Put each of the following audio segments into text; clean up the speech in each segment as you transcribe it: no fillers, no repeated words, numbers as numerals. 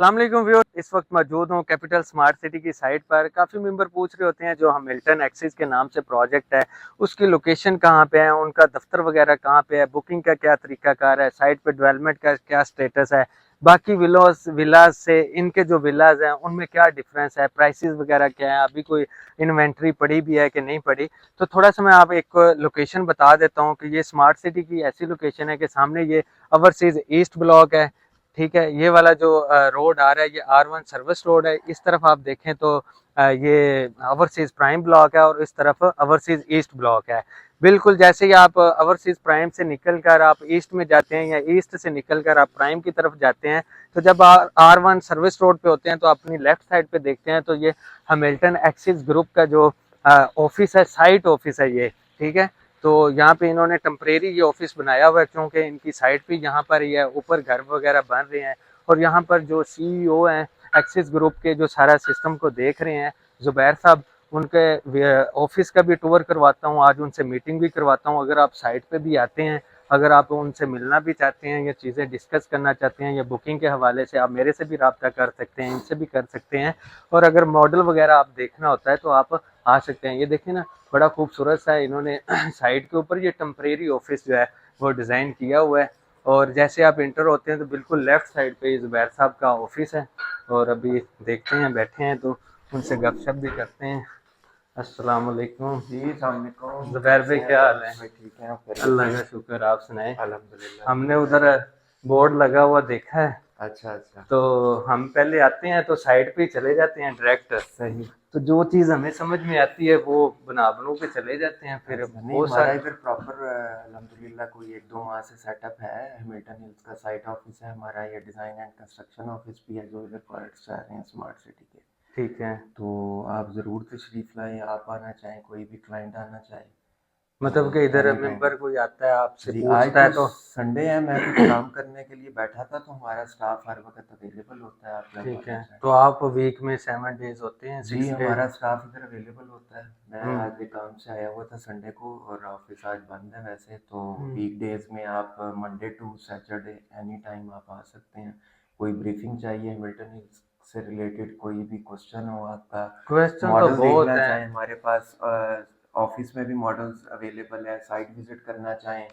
अस्सलाम वालेकुम व्यूअर, इस वक्त मौजूद हूँ कैपिटल स्मार्ट सिटी की साइट पर। काफ़ी मेंबर पूछ रहे होते हैं जो हैमिल्टन एक्सिस के नाम से प्रोजेक्ट है उसकी लोकेशन कहाँ पे है, उनका दफ्तर वगैरह कहाँ पे है, बुकिंग का क्या तरीकाकार है, साइट पे डेवलपमेंट का क्या स्टेटस है, बाकी विलाज से इनके जो विलाज हैं उनमें क्या डिफरेंस है, प्राइसेस वगैरह क्या है, अभी कोई इन्वेंट्री पड़ी भी है कि नहीं पड़ी। तो थोड़ा सा मैं आप एक लोकेशन बता देता हूँ कि ये स्मार्ट सिटी की ऐसी लोकेशन है कि सामने ये ओवरसीज ईस्ट ब्लॉक है। ठीक है, ये वाला जो रोड आ रहा है ये R1 सर्विस रोड है। इस तरफ आप देखें तो ये ओवरसीज प्राइम ब्लॉक है और इस तरफ ओवरसीज ईस्ट ब्लॉक है। बिल्कुल जैसे ही आप ओवरसीज प्राइम से निकलकर आप ईस्ट में जाते हैं या ईस्ट से निकलकर आप प्राइम की तरफ जाते हैं, तो जब R1 सर्विस रोड पे होते हैं तो अपनी लेफ्ट साइड पे देखते हैं तो ये हैमिल्टन एक्सिस ग्रुप का जो ऑफिस है, साइट ऑफिस है ये। ठीक है, तो यहाँ पे इन्होंने टेम्परेरी ये ऑफिस बनाया हुआ है क्योंकि इनकी साइट भी यहाँ पर ही है, ऊपर घर वगैरह बन रहे हैं। और यहाँ पर जो CEO हैं एक्सिस ग्रुप के, जो सारा सिस्टम को देख रहे हैं, जुबैर साहब, उनके ऑफिस का भी टूर करवाता हूँ, आज उनसे मीटिंग भी करवाता हूँ। अगर आप साइट पे भी आते हैं, अगर आप उनसे मिलना भी चाहते हैं या चीज़ें डिस्कस करना चाहते हैं या बुकिंग के हवाले से, आप मेरे से भी रब्ता कर सकते हैं, इनसे भी कर सकते हैं। और अगर मॉडल वगैरह आप देखना होता है तो आप आ सकते हैं। ये देखें ना, बड़ा खूबसूरत सा इन्होंने साइड के ऊपर ये टेम्परेरी ऑफिस जो है वो डिज़ाइन किया हुआ है। और जैसे आप इंटर होते हैं तो बिल्कुल लेफ्ट साइड पे जुबैर साहब का ऑफिस है। और अभी देखते हैं, बैठे हैं तो उनसे गपशप भी करते हैं। अस्सलाम वालेकुम जी सलामकुम। जुबैर भाई, क्या हाल है? भाई ठीक है, आप अल्लाह खैरियत का से? शुक्र, आप सुनाएं। अल्हम्दुलिल्लाह हमने ठीक उधर है। बोर्ड लगा हुआ देखा है, अच्छा अच्छा। तो हम पहले आते हैं तो साइड पे ही चले जाते हैं डायरेक्ट। सही। तो जो चीज़ हमें समझ में आती है वो बना बनू के चले जाते हैं, फिर अच्छा, नहीं बहुत हमारा सारे। इधर प्रॉपर अल्हम्दुलिल्लाह कोई एक दो माह से सेटअप है। हैमिल्टन हिल्स का साइट ऑफिस है हमारा, ये डिज़ाइन एंड कंस्ट्रक्शन ऑफिस भी है जो इधर प्रोजेक्ट्स आ रहे हैं स्मार्ट सिटी के। ठीक है, तो आप ज़रूर तशरीफ़ लाएं, आप आना चाहें, कोई भी क्लाइंट आना चाहे तो मतलब कि इधर एनी टाइम। मेंबर कोई आता है आपसे जी, आज पूछता है तो तो? संडे है, मैं कुछ काम करने के लिए बैठा था, तो हमारा स्टाफ हर वक्त अवेलेबल होता है, आप जब ठीक है, आना चाहें। तो आप वीक में 7 डेज होते हैं, जी, 6 डेज? हमारा स्टाफ इधर अवेलेबल होता है। मैं हम्म आज एक काम से आया हुआ था संडे को, और ऑफिस आज बंद है वैसे तो। हम्म। वीकडेज में आप Monday to Saturday any time आप आ सकते हैं। कोई ब्रीफिंग चाहिए मिल्टन हिल्स से रिलेटेड, कोई भी क्वेश्चन हो आपका, क्वेश्चन तो मॉडल बहुत देखना है। चाहें हमारे पास ऑफिस में भी मॉडल्स अवेलेबल है, साइट विजिट करना चाहें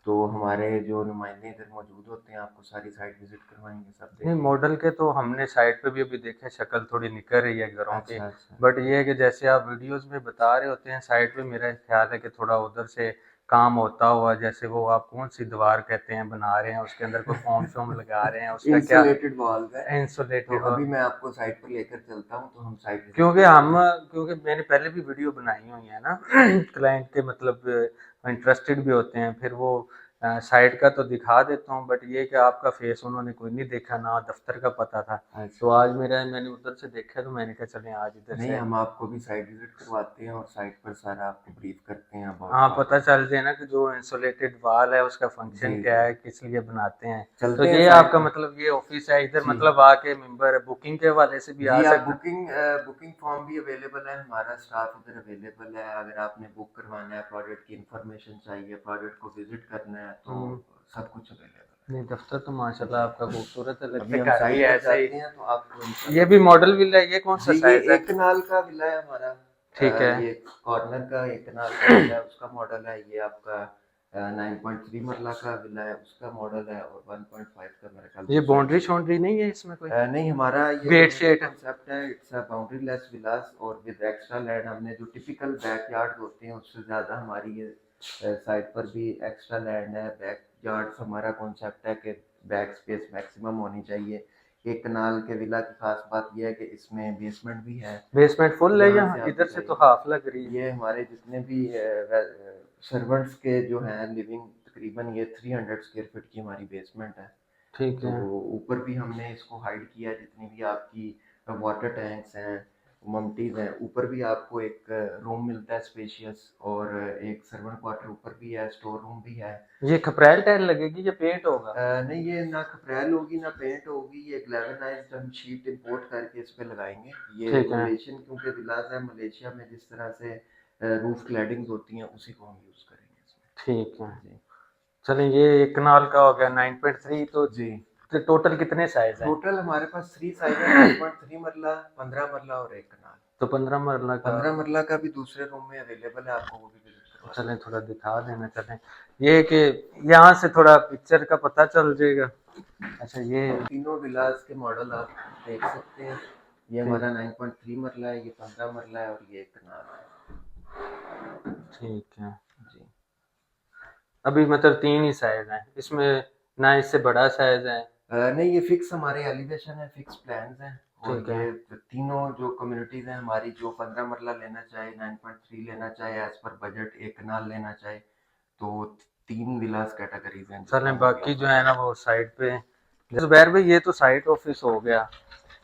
तो हमारे जो नुमाइंदे इधर मौजूद होते हैं आपको सारी साइट विजिट करवाएंगे, सब नहीं, देखेंगे। मॉडल के तो हमने साइट पे भी अभी देखे, शक्ल थोड़ी निकल रही है घरों की। अच्छा अच्छा। बट ये है कि जैसे आप वीडियोस में बता रहे होते हैं, साइट पे मेरा ख्याल है कि थोड़ा उधर से काम होता हुआ, जैसे वो आप कौन सी दीवार कहते हैं बना रहे हैं, उसके अंदर कोई फॉर्म शॉर्म लगा रहे हैं, उसका क्या? इंसुलेटेड वॉल्व है। तो इंसुलेटेड। अभी मैं आपको साइट पर लेकर चलता हूँ, तो हम साइट विजिट क्योंकि हम करवाते हैं। क्योंकि मैंने पहले भी वीडियो बनाई हुई है ना क्लाइंट के, मतलब इंटरेस्टेड भी होते हैं, फिर वो साइट का तो दिखा देता हूँ, बट ये कि आपका फेस उन्होंने कोई नहीं देखा, ना दफ्तर का पता था। तो अच्छा। आज मैंने उधर से देखा तो मैंने कहा चलें आज इधर नहीं, से। हम आपको भी साइट विजिट करवाते हैं और साइट पर सारा आपको ब्रीफ करते हैं अबाउट हाँ, पता प्रोजेक्ट। चल जाए ना कि जो इंसुलेटेड वाल है उसका जी फंक्शन क्या जी। है, किस लिए बनाते हैं। तो चलते हैं ये साइट आपका पर। मतलब ये ऑफिस है इधर, जी मतलब आके मेंबर बुकिंग के हवाले से भी आ जी, आप सकते हैं? बुकिंग फॉर्म भी अवेलेबल है, हमारा स्टाफ इधर अवेलेबल है। अगर आपने बुक करवाना है, प्रोजेक्ट की इंफॉर्मेशन चाहिए, प्रोजेक्ट को विजिट करना है, तो हम्म। सब कुछ अवेलेबल नहीं, दफ्तर तो है माशाल्लाह जी। आपका खूबसूरत है, लगता अभी है हम घर भी साइट पर ऐसा ही। जाते हैं तो आपको ये इंशाल्लाह भी दिखाते मॉडल हैं। विला है, ये कौन सा जी, ये साइज है? एक कनाल का विला है हमारा। ठीक है। ये कॉर्नर का एक कनाल का विला है, उसका मॉडल है। ये आपका 9.3 मरला का विला है, उसका मॉडल है। और 1.5 का मेरे ख्याल ये दूसरा बाउंड्री मॉडल है। शॉन्ड्री नहीं है इसमें कोई? नहीं, हमारा ये गेट यूनिटी शेट? कॉन्सेप्ट है। इट्स अ बाउंड्री लेस विलास और विद एक्स्ट्रा लैंड। हमने जो टिपिकल बैकयार्ड होते हैं उससे ज़्यादा हमारी ये साइड पर भी एक्स्ट्रा लैंड है। बैकयार्ड हमारा कॉन्सेप्ट है कि बैक स्पेस मैक्सिमम होनी चाहिए। एक कनाल के विला की खास बात यह है कि इसमें बेसमेंट भी है। बेसमेंट फुल है यहाँ या से आप इधर से तो दिखाइए। हाफ लग रही है? ये हमारे जितने भी सर्वेंट्स के जो हैं लिविंग, तकरीबन ये 300 स्क्वायर फीट की हमारी बेसमेंट है। ठीक तो है। ऊपर भी हमने इसको हाइड किया है, जितनी भी आपकी वाटर टैंक्स हैं, ममटीज हैं। ऊपर भी आपको एक रूम मिलता है स्पेशियस, और एक सर्वेंट क्वार्टर ऊपर भी है, स्टोर रूम भी है। ये खपरैल टाइल लगेगी या पेंट होगा? नहीं, ये ना खपरेल होगी ना पेंट होगी, ये ग्लेवेनाइज्ड हम शीट इंपोर्ट करके इस पे लगाएंगे। ये ठीक है। मलेशियन क्योंकि विलाज है, मलेशिया में जिस तरह से रूफ क्लैडिंग्स होती हैं उसी को हम यूज़ करेंगे ठीक है, इसमें। जी चलें, ये एक कनाल का हो गया 9.3। तो जी। तो टोटल कितने साइज हैं? टोटल हमारे पास 3 साइज है, 9.3 मरला, 15 मरला और 1 कनाल। तो 15 मरला का 15 मरला का भी दूसरे रूम में अवेलेबल है, आपको वो भी विजिट करवा चलें देंगे। थोड़ा दिखा देना चलें, ये कि यहाँ से थोड़ा पिक्चर का पता चल जाएगा। अच्छा ये तीनों विलास के मॉडल आप देख सकते हैं। ये हमारा 9.3 मरला है, ये 15 मरला है और ये 1 कनाल है। ठीक है जी अभी मतलब 3 ही साइज हैं इसमें, ना इससे बड़ा साइज है? नहीं, ये फिक्स हमारे एलिवेशन है, फिक्स प्लान्स हैं। और ठीक है। ये तीनों जो कम्युनिटीज हैं हमारी, जो 15 मरला लेना चाहे, 9.3 लेना चाहे, एज पर बजट 1 कनाल लेना चाहे, तो 3 विलास कैटेगरीज हैं जिसको चलें हम बाकी अभी जो है ना वो साइड पे। जुबैर भाई ये तो साइट ऑफिस हो गया,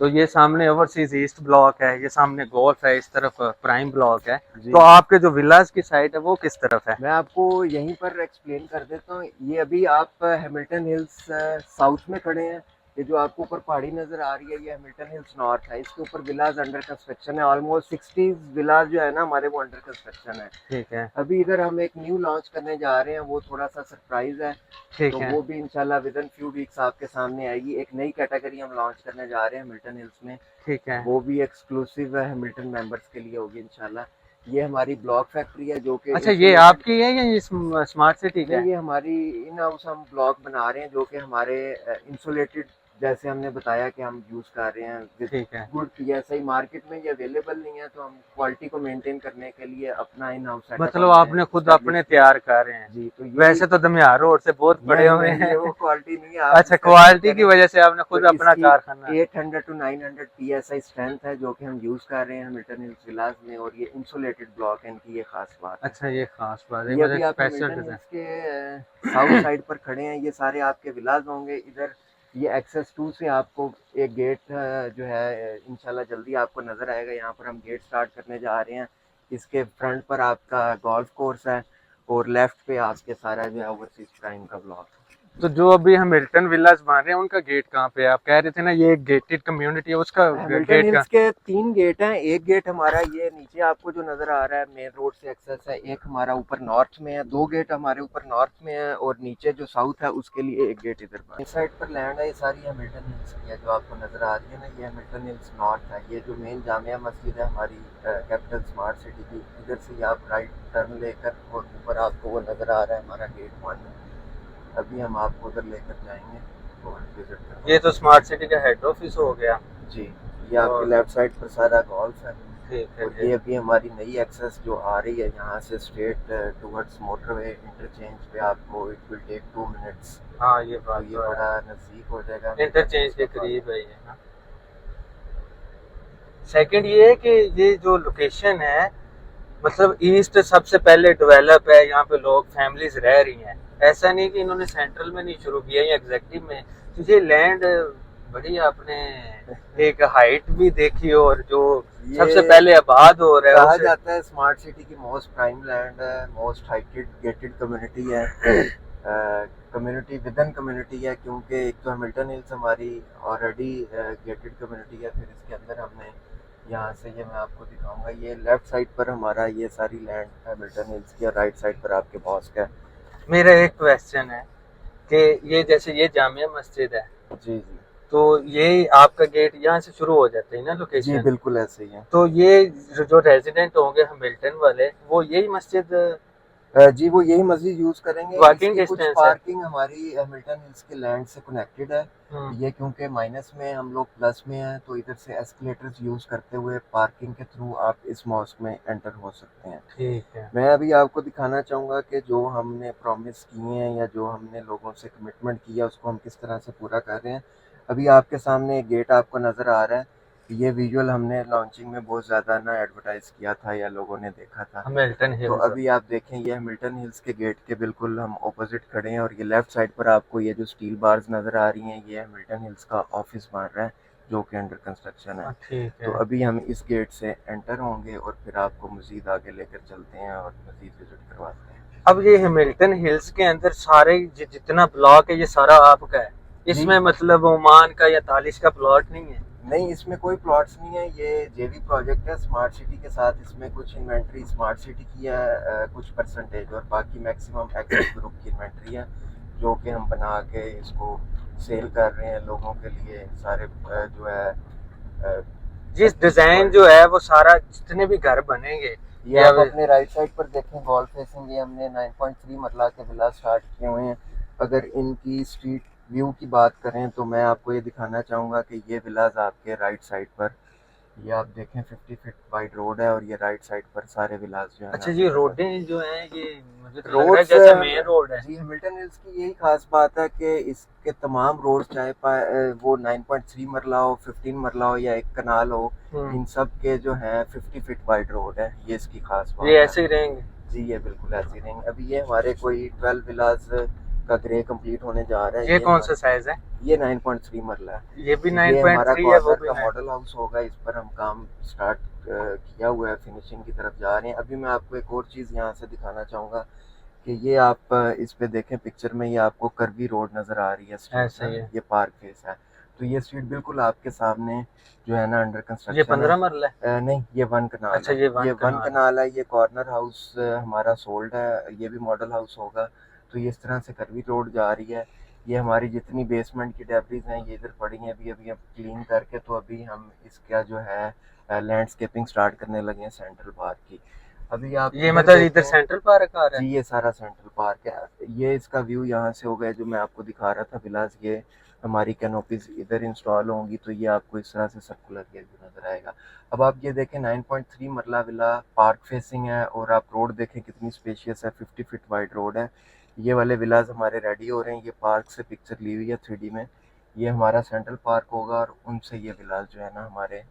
तो ये सामने ओवरसीज ईस्ट ब्लॉक है, ये सामने गोल्फ है, इस तरफ प्राइम ब्लॉक है। जी। तो आपके जो विलास की साइट है वो किस तरफ है? मैं आपको यहीं पर एक्सप्लेन कर देता हूँ। ये अभी आप हैमिल्टन हिल्स साउथ में खड़े हैं। ये जो आपको ऊपर पहाड़ी नज़र आ रही है, ये हैमिल्टन हिल्स नॉर्थ है। इसके ऊपर विलाज अंडर कंस्ट्रक्शन है, ऑलमोस्ट 60 विलाज जो है ना हमारे, वो अंडर कंस्ट्रक्शन है। ठीक है अभी इधर हम एक न्यू लॉन्च करने जा रहे हैं, वो थोड़ा सा सरप्राइज है। ठीक तो है वो भी इंशाल्लाह विद इन फ्यू वीक्स आपके सामने आएगी। एक नई कैटेगरी हम लॉन्च करने जा रहे हैं हैमिल्टन हिल्स में, ठीक है। वो भी एक्सक्लूसिव है, हैमिल्टन मेंबर्स के लिए होगी इंशाल्लाह। ये हमारी ब्लॉक फैक्ट्री है जो कि अच्छा ये आपकी है या ये स्मार्ट सिटी का नहीं, है? ये हमारी इन हाउस हम ब्लॉक बना रहे हैं, जो कि हमारे इंसुलेटेड, जैसे हमने बताया कि हम यूज कर रहे हैं विद ठीक है गुड। ऐसा ही मार्केट में ये अवेलेबल नहीं है, तो हम क्वालिटी को मेंटेन करने के लिए अपना इन हाउस सेटअप मतलब आपने खुद अपने तैयार कर रहे हैं? जी। तो वैसे तो दमियार रोड से बहुत बड़े हुए ये हैं। वो क्वालिटी नहीं है, आप अच्छा इसका क्वालिटी चेक की करें। वजह से आपने खुद तो अपना इसकी कारखाना। 800 टू 900 PSI स्ट्रेंथ है, जो कि हम यूज कर रहे हैं हैमिल्टन हिल्स विलास में, और ये इंसुलेटेड ब्लॉक है, इनकी ये खास बात है। अच्छा ये खास बात है, ये मेरा अभी आप स्पेशल हैमिल्टन डिजाइन। हिल्स के साउथ साइड पर खड़े हैं, ये सारे आपके विलाज होंगे। इधर ये एक्सेस 2 से आपको एक गेट जो है इंशाल्लाह जल्दी आपको नज़र आएगा। यहाँ पर हम गेट स्टार्ट करने जा रहे हैं। इसके फ्रंट पर आपका गोल्फ कोर्स है, और लेफ्ट पे आपके सारा जो है ओवरसीज प्राइम का ब्लॉक है। तो जो अभी हम हिल्टन विलास बन रहे हैं उनका गेट कहाँ पे है? आप कह रहे थे ना ये एक गेटेड कम्युनिटी है, उसका हैमिल्टन गेट का? हिल्स के 3 गेट हैं। एक गेट हमारा ये नीचे आपको जो नज़र आ रहा है मेन रोड से एक्सेस है, एक हमारा ऊपर नॉर्थ में है, 2 गेट हमारे ऊपर नॉर्थ में है, और नीचे जो साउथ है उसके लिए एक गेट इधर पर। इस साइड पर लैंड है, ये सारी हैमिल्टन हिल्स की है जो आपको नज़र आ रही है ना, ये हैमिल्टन हिल्स नॉर्थ है। ये जो मेन जामिया मस्जिद है हमारी कैपिटल स्मार्ट सिटी की, इधर से आप राइट टर्न लेकर, और ऊपर आपको वो नज़र आ रहा है हमारा गेट 1। अभी हम आपको उधर लेकर जाएंगे और विजिट करेंगे। ये तो स्मार्ट सिटी का हेड ऑफिस हो गया। जी, ये आपके लेफ्ट साइड पर सारा गोल्फ है। ठीक है और ये अभी हमारी नई एक्सेस जो आ रही है यहाँ से स्ट्रेट टुवर्ड्स मोटरवे इंटरचेंज पे, आपको इट विल टेक 2 मिनट्स। हाँ ये तो बात ये तो है, बड़ा नज़दीक हो जाएगा, इंटरचेंज के करीब है ये ना। सेकंड ये है कि ये जो लोकेशन है, मतलब ईस्ट सबसे पहले डेवलप है, यहाँ पे लोग फैमिलीज रह रही हैं। ऐसा नहीं कि इन्होंने सेंट्रल में नहीं शुरू किया या एग्जेक्टिव में, तो ये लैंड बड़ी आपने एक हाइट भी देखी, और जो सबसे पहले आबाद हो रहा है कहा उसे जाता है स्मार्ट सिटी की मोस्ट प्राइम लैंड है, मोस्ट हाइटेड गेटेड कम्युनिटी है, कम्युनिटी विद इन कम्युनिटी है, क्योंकि एक तो हैमिल्टन हिल्स हमारी ऑलरेडी गेटेड कम्युनिटी है। फिर इसके अंदर हमने यहाँ से, ये मैं आपको दिखाऊंगा, ये लेफ्ट साइड पर हमारा ये सारी लैंड हैमिल्टन हिल्स की, और राइट साइड पर आपके बॉस का है। मेरा एक क्वेश्चन है कि ये जैसे ये जामिया मस्जिद है, जी जी तो ये आपका गेट यहाँ से शुरू हो जाते हैं ना जी, लोकेशन? बिल्कुल ऐसे ही है। तो ये जो रेजिडेंट होंगे हैमिल्टन वाले, वो यही मस्जिद जी, वो यही मस्जिद यूज करेंगे। वॉकिंग इसकी कुछ डिस्टेंस है? पार्किंग हमारी हैमिल्टन हिल्स के लैंड से कनेक्टेड है। हम्म, ये क्योंकि माइनस में हम लोग प्लस में हैं, तो इधर से एस्केलेटर्स यूज करते हुए पार्किंग के थ्रू आप इस मॉस्क में एंटर हो सकते हैं। ठीक है। मैं अभी आपको दिखाना चाहूँगा कि जो हमने प्रॉमिस किए हैं या जो हमने लोगों से कमिटमेंट किया, उसको हम किस तरह से पूरा कर रहे हैं। अभी आपके सामने एक गेट आपको नज़र आ रहा है। ये विजुअल हमने लॉन्चिंग में बहुत ज़्यादा ना एडवर्टाइज किया था या लोगों ने देखा था। हैमिल्टन तो हिल्स। अभी आप देखें, ये हैमिल्टन हिल्स के गेट के बिल्कुल हम ऑपोजिट खड़े हैं, और ये लेफ्ट साइड पर आपको ये जो स्टील बार्स नज़र आ रही हैं, ये हैमिल्टन हिल्स का ऑफिस बन रहा है जो कि अंडर कंस्ट्रक्शन है। ठीक तो है। अभी हम इस गेट से एंटर होंगे और फिर आपको मज़ीद आगे लेकर चलते हैं और मज़ीद विजिट करवाते हैं। अब ये हैमिल्टन हिल्स के अंदर सारे जितना ब्लॉक है ये सारा आपका है? इसमें मतलब ओमान का या तालिश का प्लॉट नहीं है? नहीं, इसमें कोई प्लॉट्स नहीं है। ये जेवी प्रोजेक्ट है स्मार्ट सिटी के साथ। इसमें कुछ इन्वेंट्री स्मार्ट सिटी की है, कुछ परसेंटेज, और बाकी मैक्सिमम एक्सेस ग्रुप की इन्वेंट्री है, जो कि हम बना के इसको सेल कर रहे हैं लोगों के लिए सारे जो है जिस डिजाइन जो है वो सारा जितने भी घर बनेंगे ये आप अपने राइट साइड पर देखें गॉल फेसिंग, ये हमने 9.3 मरला के विला स्टार्ट किए हुए हैं। अगर इनकी स्ट्रीट व्यू की बात करें तो मैं आपको ये दिखाना चाहूँगा कि ये विलाज आपके राइट साइड पर, ये आप देखें 50 फीट वाइड रोड है और ये राइट साइड पर सारे विलाज जो है। अच्छा, ये रोडें जो हैं ये मुझे तो लग रहा है जैसे मेन रोड है। जी, हैमिल्टन हिल्स की यही खास बात है कि इसके तमाम रोड चाहे वो 9.3 मरला हो, 15 मरला हो या एक कनाल हो, इन सब के जो है 50 फीट वाइड रोड है। ये इसकी खास बात ये है। ऐसे ही रहेंगे जी, ये बिल्कुल ऐसे ही रहेंगे। अभी ये हमारे कोई 12 विलाज का ग्रे कंप्लीट होने जा रहा है। ये कौन सा साइज है? ये 9.3 मरला है। ये भी ये हमारा 9.3 है, वो भी का मॉडल हाउस होगा। इस पर हम काम स्टार्ट किया हुआ है, फिनिशिंग की तरफ जा रहे हैं। अभी मैं आपको एक और चीज़ यहाँ से दिखाना चाहूँगा कि ये आप इस पे देखें पिक्चर में, ये आपको कर्वी रोड नज़र आ रही है, ऐसे ही है। ये पार्क फेस है। तो ये स्ट्रीट बिल्कुल आपके सामने जो है ना अंडर कंस्ट्रक्शन। ये 15 मरला है? नहीं, ये 1 कनाल अच्छा, है। ये ये 1 कनाल कनाल है। ये कॉर्नर हाउस हमारा सोल्ड है, ये भी मॉडल हाउस होगा। तो ये इस तरह से कर्वी रोड जा रही है। ये हमारी जितनी बेसमेंट की डेब्रीज हैं ये इधर पड़ी हैं, अभी अभी हम क्लीन करके तो अभी हम इसका जो है लैंडस्केपिंग स्टार्ट करने लगे हैं सेंट्रल पार्क की। अभी आप ये मतलब इधर सेंट्रल पार्क आ रहा है? जी, ये सारा सेंट्रल पार्क है। ये इसका व्यू यहाँ से हो गया जो मैं आपको दिखा रहा था विलास। ये हमारी कैनोपीज इधर इंस्टॉल होंगी तो ये आपको इस तरह से सर्कुलर व्यू नजर आएगा। अब आप ये देखें 9.3 मरला विला पार्क फेसिंग है और आप रोड देखें कितनी स्पेशियस है, 50 फीट वाइड रोड है। ये वाले विलाज हमारे रेडी हो रहे हैं। ये पार्क से पिक्चर ली हुई है 3D में। ये हमारा सेंट्रल पार्क होगा और उनसे ये विलाज जो है ना हमारे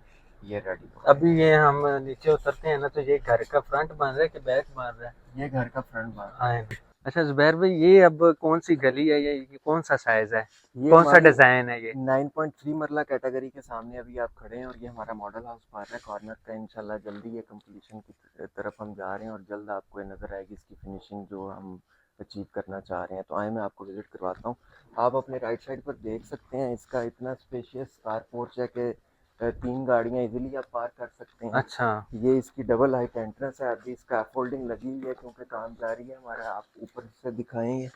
ये रेडी हो। अभी ये हम नीचे उतरते हैं ना तो ये घर का फ्रंट बन रहा है कि बैक बन रहा है? ये घर का फ्रंट बन रहा है। अच्छा जुबैर भाई, ये अब कौन सी गली है, ये कौन सा साइज है, कौन सा डिजाइन है? ये 9.3 मरला कैटेगरी के सामने अभी आप खड़े हैं और ये हमारा मॉडल हाउस पार्क है कॉर्नर का। इंशाल्लाह जल्दी ये कंप्लीशन की तरफ हम जा रहे हैं और जल्द आपको ये नज़र आएगी इसकी फिनिशिंग जो हम अचीव करना चाह रहे हैं। तो आए मैं आपको विजिट करवाता हूँ। आप अपने राइट साइड पर देख सकते हैं इसका इतना स्पेशियस कार पोर्च है कि 3 गाड़ियाँ इजीली आप पार्क कर सकते हैं। अच्छा, ये इसकी डबल हाइट एंट्रेंस है। अभी इसका फोल्डिंग लगी हुई है क्योंकि काम जारी है हमारा। आप ऊपर से दिखाएंगे,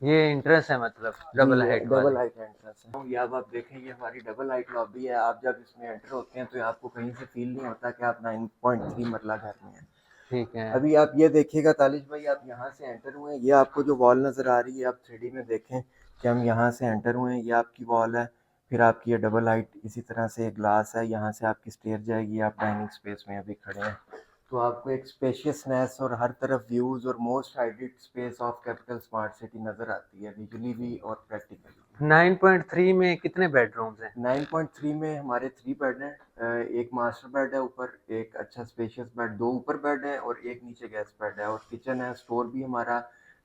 ये इंट्रेंस है मतलब डबल हाइट एंट्रेंस है। ये अब आप देखें ये हमारी डबल हाइट लॉबी है। आप जब इसमें एंटर होते हैं तो आपको कहीं से फील नहीं होता कि आप 9.3 मरला घर में हैं। ठीक है। अभी आप ये देखिएगा तालिश भाई, आप यहाँ से एंटर हुए हैं, ये आपको जो वॉल नज़र आ रही है आप 3D में देखें कि हम यहाँ से एंटर हुए हैं, ये आपकी वॉल है। फिर आपकी ये डबल हाइट इसी तरह से ग्लास है, यहाँ से आपकी स्टेयर जाएगी। आप डाइनिंग स्पेस में अभी खड़े हैं तो आपको एक स्पेशियसनेस और हर तरफ व्यूज़ और most hybrid space of capital smart city नज़र आती है विजुअली भी और प्रैक्टिकली। 9.3 में कितने बेडरूम्स हैं? 9.3 में हमारे 3 बेड हैं। एक मास्टर बेड है ऊपर, एक अच्छा स्पेशियस बेड, 2 ऊपर बेड है और एक नीचे गेस्ट बेड है और किचन है। स्टोर भी हमारा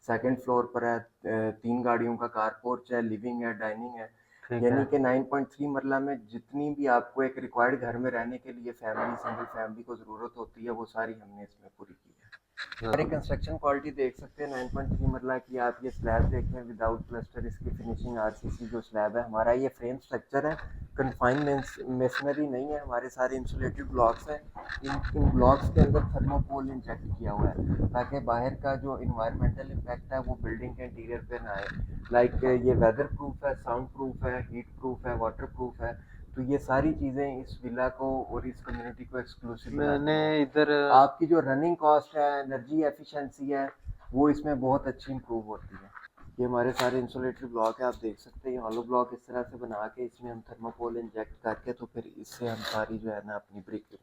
सेकंड फ्लोर पर है। 3 गाड़ियों का कार पोर्च है, लिविंग है, डाइनिंग है। यानी कि 9.3 मरला में जितनी भी आपको एक रिक्वायर्ड घर में रहने के लिए फैमिली, सिंगल फैमिली को ज़रूरत होती है वो सारी हमने इसमें पूरी की है। हमारी कंस्ट्रक्शन क्वालिटी देख सकते हैं 9.3 मरला की। आप ये स्लैब देखें विदाउट प्लास्टर, इसकी फिनिशिंग आरसीसी जो स्लैब है हमारा, ये फ्रेम स्ट्रक्चर है, कन्फाइंड मेसनरी नहीं है। हमारे सारे इंसुलेटेड ब्लॉक्स हैं। इन ब्लॉक्स के अंदर थर्मोकोल इंजेक्ट किया हुआ है ताकि बाहर का जो इन्वायरमेंटल इम्पैक्ट है वो बिल्डिंग के इंटीरियर पे ना आए। लाइक ये वेदर प्रूफ है, साउंड प्रूफ है, हीट प्रूफ है, वाटर प्रूफ है। तो ये सारी चीज़ें इस विला को और इस कम्युनिटी को एक्सक्लूसिव मैंने इधर आपकी जो रनिंग कॉस्ट है, एनर्जी एफिशिएंसी है, वो इसमें बहुत अच्छी इंप्रूव होती है। ये हमारे सारे इंसुलेटेड ब्लॉक है, आप देख सकते हैं। हॉलो ब्लॉक इस तरह से बना के इसमें हम थर्मोकोल इंजेक्ट करके तो फिर इससे हम सारी जो है ना अपनी ब्रिक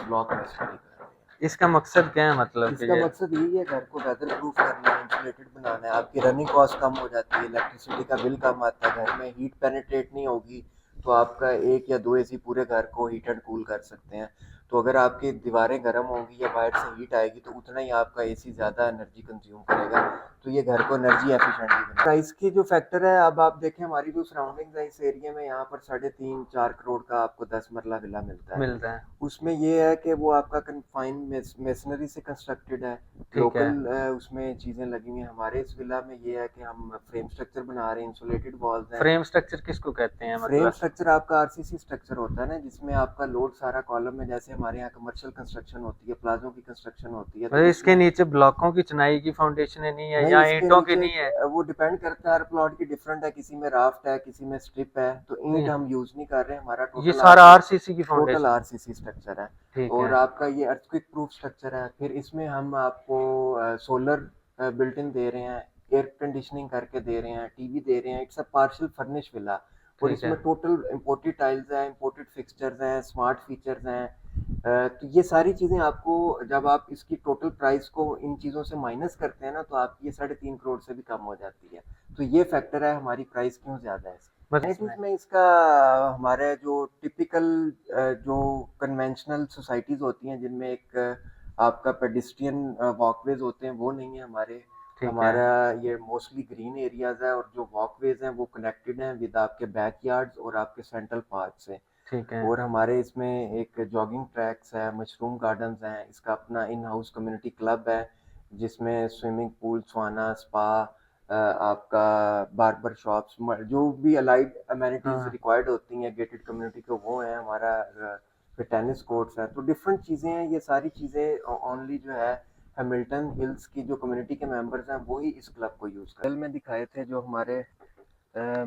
ब्लॉक मेसनरी कर रहे हैं। इसका मकसद क्या है? मतलब इसका मकसद यही है घर को वेदर प्रूफ करना है, इंसुलेटेड बनाना है। आपकी रनिंग कॉस्ट कम हो जाती है, इलेक्ट्रिसिटी का बिल कम आता है, घर में हीट पेनिट्रेट नहीं होगी तो आपका 1 या 2 एसी पूरे घर को हीट एंड कूल कर सकते हैं। तो अगर आपकी दीवारें गर्म होंगी या बाहर से हीट आएगी तो उतना ही आपका एसी ज़्यादा एनर्जी कंज्यूम करेगा। तो ये घर को एनर्जी एफिशिएंटली बनाएगा। प्राइस की जो फैक्टर है, अब आप देखें हमारी जो सराउंडिंग्स है इस एरिया में, यहाँ पर 3.5-4 करोड़ का आपको 10 मरला विला मिलता है। उसमें ये है कि वो आपका कन्फाइंड मेसनरी से कंस्ट्रक्टेड है, लोकल उसमें चीज़ें लगी हुई हैं। हमारे इस विला में ये है कि हम फ्रेम स्ट्रक्चर बना रहे हैं, इंसुलेटेड वॉल्स हैं। फ्रेम स्ट्रक्चर किसको कहते हैं? फ्रेम स्ट्रक्चर आपका आरसीसी स्ट्रक्चर होता है ना, जिसमें आपका लोड सारा कॉलम में, जैसे हमारे यहाँ कमर्शियल कंस्ट्रक्शन होती है, प्लाजों की कंस्ट्रक्शन होती है, तो मतलब इसके इसमें नीचे ब्लॉकों की चिनाई की फाउंडेशन नहीं है नहीं, या इसके ईंटों की नीचे नहीं है? वो डिपेंड करता है, हर प्लॉट की डिफरेंट है, किसी में राफ्ट है, किसी में स्ट्रिप है, तो ईंट नहीं, हम यूज नहीं कर रहे हैं, हमारा ये टोटल सारा आरसी आरसीसी की टोटल फाउंडेशन? आरसीसी स्ट्रक्चर है। ठीक और है। आपका ये अर्थक्वेक प्रूफ स्ट्रक्चर है। फिर इसमें हम आपको सोलर बिल्ट इन दे रहे हैं, एयर कंडीशनिंग करके दे रहे हैं, टीवी दे रहे हैं, it's a partial furnish villa. और ठीक है। इसमें टोटल इंपोर्टेड टाइल्स हैं, इंपोर्टेड फिक्सचर्स हैं, स्मार्ट फीचर्स हैं। तो ये सारी चीज़ें आपको, जब आप इसकी टोटल प्राइस को इन चीज़ों से माइनस करते हैं ना, तो आपकी ये 3.5 करोड़ से भी कम हो जाती है। तो ये फैक्टर है हमारी प्राइस क्यों ज़्यादा है। बस इसमें एनिटीज में इसका हमारे जो टिपिकल जो कन्वेंशनल सोसाइटीज़ होती हैं, जिनमें एक आपका पेडिस्ट्रियन वॉकवेज होते हैं, वो नहीं है हमारे। ठीक है। हमारा ये मोस्टली ग्रीन एरियाज है, और जो वॉकवेज हैं वो कनेक्टेड हैं विद आपके बैकयार्ड्स और आपके सेंट्रल पार्क से। ठीक है। और हमारे इसमें एक जॉगिंग ट्रैक्स है, मशरूम गार्डन्स हैं, इसका अपना इन हाउस कम्युनिटी क्लब है, जिसमें स्विमिंग पूल, स्वाना, स्पा, आपका बार्बर शॉप्स, जो भी अलाइड अमेनिटीज हाँ। रिक्वायर्ड होती हैं गेटेड कम्युनिटी को, वो है हमारा। फिर टेनिस कोर्ट्स हैं, तो डिफरेंट चीज़ें हैं। ये सारी चीज़ें ओनली जो है हैमिल्टन हिल्स की जो कम्युनिटी के मेंबर्स हैं वो ही इस क्लब को यूज़ कर। में दिखाए थे जो हमारे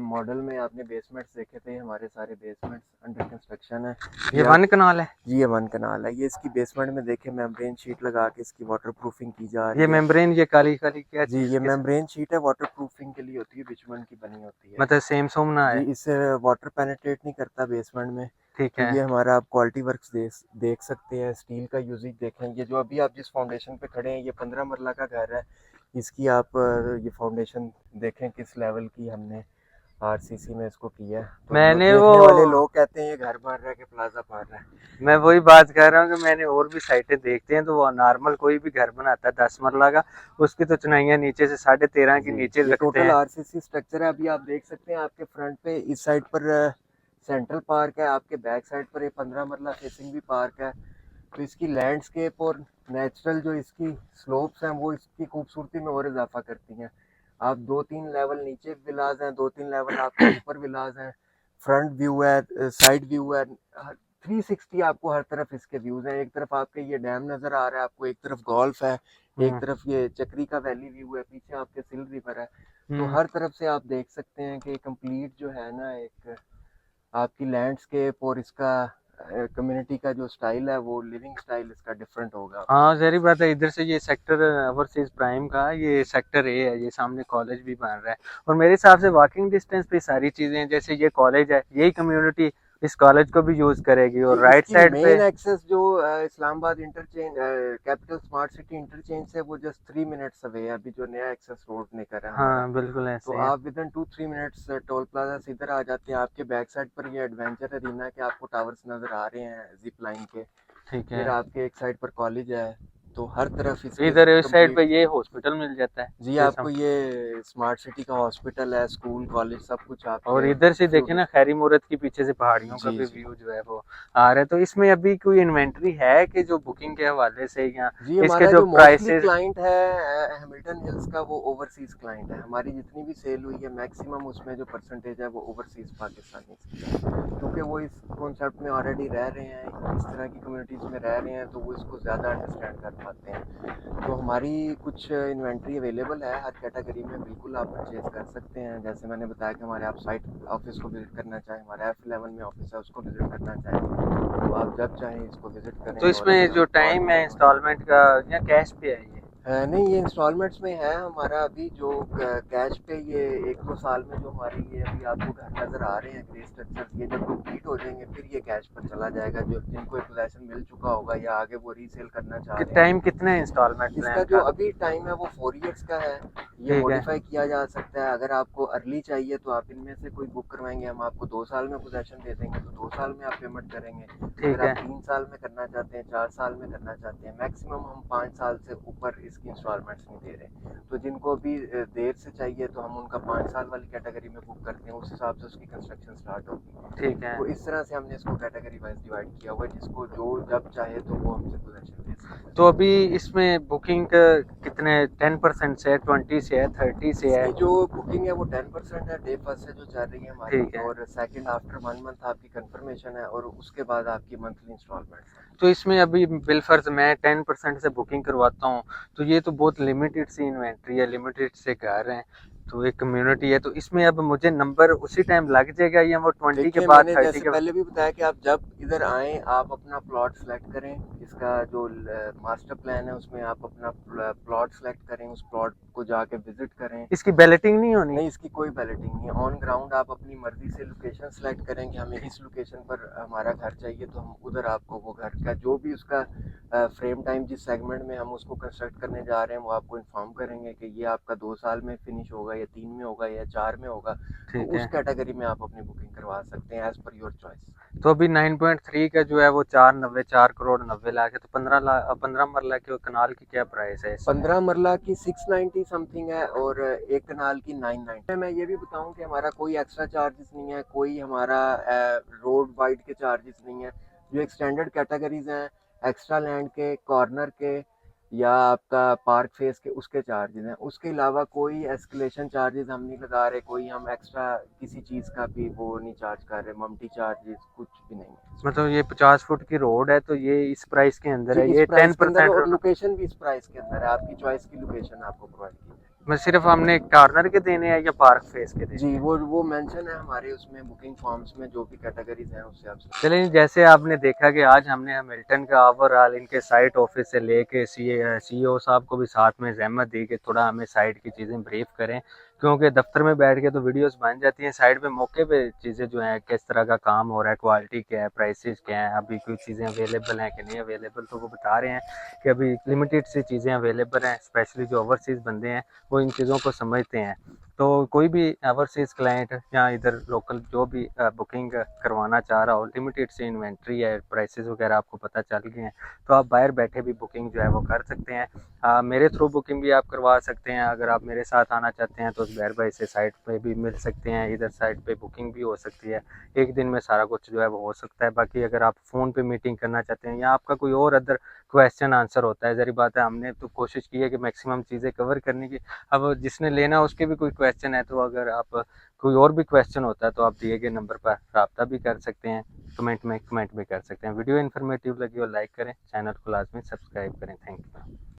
मॉडल में आपने बेसमेंट्स देखे थे, हमारे सारे बेसमेंट्स अंडर कंस्ट्रक्शन है। ये वन कनाल है? जी ये वन कनाल है। ये इसकी बेसमेंट में देखे मेम्ब्रेन शीट लगा के इसकी वाटर प्रूफिंग की जा रही ये है। मेम्ब्रेन, ये काली काली क्या जी चीज ये किस? मेम्ब्रेन शीट है, वाटर प्रूफिंग के लिए होती है, बिचुमन की बनी होती है। मतलब सेम सोम ना जी है? इससे वाटर पेनिट्रेट नहीं करता बेसमेंट में। ठीक तो है। ये हमारा आप क्वालिटी वर्क्स देख सकते हैं। स्टील का यूजेज देखें, ये जो अभी आप जिस फाउंडेशन पे खड़े हैं, ये 15 मरला का घर है। इसकी आप ये फाउंडेशन देखें किस लेवल की हमने आरसीसी में इसको किया है। तो मैंने देखने वो वाले लोग कहते हैं ये घर बन रहा है कि प्लाजा बन रहा है। मैं वही बात कर रहा हूँ कि मैंने और भी साइटें देखते हैं, तो वो नॉर्मल कोई भी घर बनाता है 10 मरला का, उसकी तो चुनाइयाँ नीचे से 13.5 की जी नीचे ये रखते टोटल हैं। आरसीसी स्ट्रक्चर है। अभी आप देख सकते हैं आपके फ्रंट पे इस साइड पर सेंट्रल पार्क है, आपके बैक साइड पर ये 15 मरला फेसिंग भी पार्क है। तो इसकी लैंडस्केप और नेचुरल जो इसकी स्लोप्स हैं वो इसकी खूबसूरती में और इजाफा करती हैं। आप 2-3 लेवल नीचे विलाज हैं, 2-3 लेवल आपके ऊपर विलाज हैं, फ्रंट व्यू है, साइड व्यू है, 360 आपको हर तरफ इसके व्यूज हैं। एक तरफ आपके ये डैम नजर आ रहा है आपको, एक तरफ गोल्फ है, एक तरफ ये चक्री का वैली व्यू है, पीछे आपके सिल रिवर है। तो हर तरफ से आप देख सकते हैं कि कंप्लीट जो है ना एक आपकी लैंडस्केप और इसका कम्युनिटी का जो स्टाइल है, वो लिविंग स्टाइल इसका डिफरेंट होगा। हाँ जहरी बात है। इधर से ये सेक्टर ओवरसीज प्राइम का ये सेक्टर ए है, ये सामने कॉलेज भी बन रहा है, और मेरे हिसाब से वॉकिंग डिस्टेंस पे सारी चीजें हैं। जैसे ये कॉलेज है, यही कम्युनिटी इस कॉलेज को भी यूज करेगी, और राइट इसकी साइड पे मेन एक्सेस जो Islamabad interchange capital smart city interchange से वो जस्ट 3 मिनट्स अवे है। अभी जो नया एक्सेस रोड निकल रहा है हमारा, हाँ बिल्कुल तो ऐसे है। आप with in 2-3 minutes toll plaza से इधर आ जाते हैं। आपके बैक साइड पर ये एडवेंचर अरीना के आपको टावर्स नजर आ रहे हैं जिप लाइन के। ठीक फिर है। आपके एक साइड पर कॉलेज है, तो हर तरफ इसके इधर इस साइड पे कंप्लीट। ये हॉस्पिटल मिल जाता है। जी ये आपको ये स्मार्ट सिटी का हॉस्पिटल है, स्कूल कॉलेज सब कुछ और आपके इधर से फ्यू देखे ना खैरी मूरत की पीछे से पहाड़ियों का जी भी जी व्यू जो है वो आ रहा है। तो इसमें अभी कोई इन्वेंटरी है कि जो बुकिंग के हवाले से, या जी इसके हमारा जो जो मोस्टली प्राइसेस? क्लाइंट है हैमिल्टन हिल्स का, वो ओवरसीज क्लाइंट है। हमारी जितनी भी सेल हुई है मैक्सिमम उसमें जो परसेंटेज है वो ओवरसीज पाकिस्तानी है, क्योंकि वो इस कॉन्सेप्ट में ऑलरेडी रह रहे हैं, इस तरह की कम्युनिटीज़ में रह रहे हैं, तो वो इसको ज़्यादा अंडरस्टैंड कर पाते हैं। तो हमारी कुछ इन्वेंट्री अवेलेबल है हर कैटेगरी में, बिल्कुल आप परचेज कर सकते हैं। जैसे मैंने बताया कि हमारे आप साइट ऑफिस को विजिट करना चाहें, हमारा F11 में ऑफिस है, उसको विजिट करना चाहें, तो आप जब चाहें इसको विजिट करें। तो इसमें जो टाइम है इंस्टॉलमेंट का या कैश पे है ये? नहीं ये इंस्टॉलमेंट्स में है हमारा। अभी जो कैश पे ये 1-2 साल में जो हमारी ये अभी आपको घर नज़र आ रहे हैं ग्रे स्ट्रक्चर, ये जब कंप्लीट हो जाएंगे फिर ये कैश पर चला जाएगा। जो जिनको एक पोजेसन मिल चुका होगा या आगे वो रीसेल करना चाह रहे हैं। टाइम कितने इंस्टॉलमेंट इसका प्लान जो का? अभी टाइम है वो 4 इयर्स का है। ये ठीक है। मॉडिफाई किया जा सकता है। अगर आपको अर्ली चाहिए तो आप इनमें से कोई बुक करवाएंगे, हम आपको 2 साल में पोजेसन दे देंगे, तो 2 साल में आप पेमेंट करेंगे। ठीक अगर है। आप 3 साल में करना चाहते हैं, 4 साल में करना चाहते हैं, मैक्सिमम हम 5 साल से ऊपर इसकी इंस्टॉलमेंट्स नहीं दे रहे। तो जिनको अभी देर से चाहिए तो हम उनका 5 साल वाली कैटेगरी में बुक करते हैं, उस हिसाब से उसकी कंस्ट्रक्शन स्टार्ट होगी। ठीक है। तो इस तरह से हमने इसको कैटेगरी वाइज डिवाइड किया हुआ है, जिसको जो जब चाहे तो वो हमसे पोजेसन ले सकते हैं। तो अभी इसमें बुकिंग कितने 10% से 20 से है, 30 से है? इसकी जो बुकिंग है वो 10% है डे फर्स्ट से जो चल रही है हमारी, ठीक है। और सेकंड आफ्टर 1 मंथ आपकी कंफर्मेशन है, और उसके बाद आपकी मंथली इंस्टॉलमेंट है। तो इसमें अभी बिलफर्ज मैं 10% से बुकिंग करवाता हूँ, तो ये तो बहुत लिमिटेड सी इन्वेंट्री है, लिमिटेड से घर हैं, तो एक कम्युनिटी है, तो इसमें अब मुझे नंबर उसी टाइम लग जाएगा या वो 20 के देखिए, बाद, मैंने 30 जैसे के बाद? पहले भी बताया कि आप जब इधर आएँ, आप अपना प्लॉट सेलेक्ट करें। इसका जो मास्टर प्लान है उसमें आप अपना प्लॉट सेलेक्ट करें, उस प्लॉट को जाके विजिट करें। इसकी बैलेटिंग नहीं होनी? नहीं, इसकी कोई बैलेटिंग नहीं है। ऑन ग्राउंड आप अपनी मर्जी से लोकेशन सेलेक्ट करें कि हमें इस लोकेशन पर हमारा घर चाहिए, तो हम उधर आपको वो घर का जो भी उसका फ्रेम टाइम जिस सेगमेंट में हम उसको कंस्ट्रक्ट करने जा रहे हैं वो आपको इन्फॉर्म करेंगे कि ये आपका 2 साल में फिनिश होगा, या 3 में होगा, या 4 में होगा। तो ठीक उस है। कैटेगरी में आप अपनी बुकिंग करवा सकते हैं एज पर योर चॉइस। तो अभी 9.3 का जो है वो 490, 4 करोड़ 90 लाख है, तो 15 मरला के कनाल की क्या प्राइस है इसमें? 15 मरला की 690 समथिंग है, और एक कनाल की 990। मैं ये भी बताऊं कि हमारा कोई एक्स्ट्रा चार्जेस नहीं है, कोई हमारा रोड वाइड के चार्जेस नहीं है। जो एक्सटेंडेड कैटेगरीज हैं, एक्स्ट्रा लैंड के, कॉर्नर के, या आपका पार्क फेस के, उसके चार्जेस हैं। उसके अलावा कोई एस्केलेशन चार्जेस हम नहीं लगा रहे, कोई हम एक्स्ट्रा किसी चीज़ का भी वो नहीं चार्ज कर रहे, मम्टी चार्जेस कुछ भी नहीं है। मतलब ये 50 फुट की रोड है, तो ये इस प्राइस के अंदर जी, है, इस ये प्राइस के अंदर, 10%? और लोकेशन भी इस प्राइस के अंदर है। आपकी चॉइस की लोकेशन आपको प्रोवाइड की जाएगी। मैं सिर्फ हमने कॉर्नर के देने हैं या पार्क फेस के देने जी, हैं? वो मेंशन है हमारे उसमें बुकिंग फॉर्म्स में, जो भी कैटेगरीज हैं उससे आप चलिए, जैसे आपने देखा कि आज हमने हैमिल्टन का ओवरऑल इनके साइट ऑफिस से लेके सीईओ साहब को भी साथ में जहमत दी कि थोड़ा हमें साइट की चीज़ें ब्रीफ करें, क्योंकि दफ्तर में बैठ के तो वीडियोस बन जाती हैं, साइड पे मौके पे चीज़ें जो हैं किस तरह का काम हो रहा है, क्वालिटी क्या है, प्राइसेस क्या है, अभी कोई चीज़ें अवेलेबल हैं कि नहीं अवेलेबल, तो वो बता रहे हैं कि अभी लिमिटेड सी चीज़ें अवेलेबल हैं। स्पेशली जो ओवरसीज़ बंदे हैं वो इन चीज़ों को समझते हैं, तो कोई भी ओवरसीज़ क्लाइंट या इधर लोकल जो भी बुकिंग करवाना चाह रहा हो, लिमिटेड सी इन्वेंट्री है, प्राइसेस वगैरह आपको पता चल गए हैं, तो आप बाहर बैठे भी बुकिंग जो है वो कर सकते हैं। मेरे थ्रू बुकिंग भी आप करवा सकते हैं। अगर आप मेरे साथ आना चाहते हैं तो ज़ुबैर भाई से साइट पे भी मिल सकते हैं, इधर साइट पे बुकिंग भी हो सकती है, एक दिन में सारा कुछ जो है वो हो सकता है। बाकी अगर आप फ़ोन पे मीटिंग करना चाहते हैं या आपका कोई और अदर क्वेश्चन आंसर होता है, ज़ाहिर बात है हमने तो कोशिश की है कि मैक्सिमम चीज़ें कवर करने की। अब जिसने लेना उसके भी कोई क्वेश्चन है, तो अगर आप कोई और भी क्वेश्चन होता है तो आप दिए गए नंबर पर रब्ता भी कर सकते हैं, कमेंट में कमेंट भी कर सकते हैं। वीडियो इन्फॉर्मेटिव लगी हो लाइक करें, चैनल को लाजमी सब्सक्राइब करें। Thank you.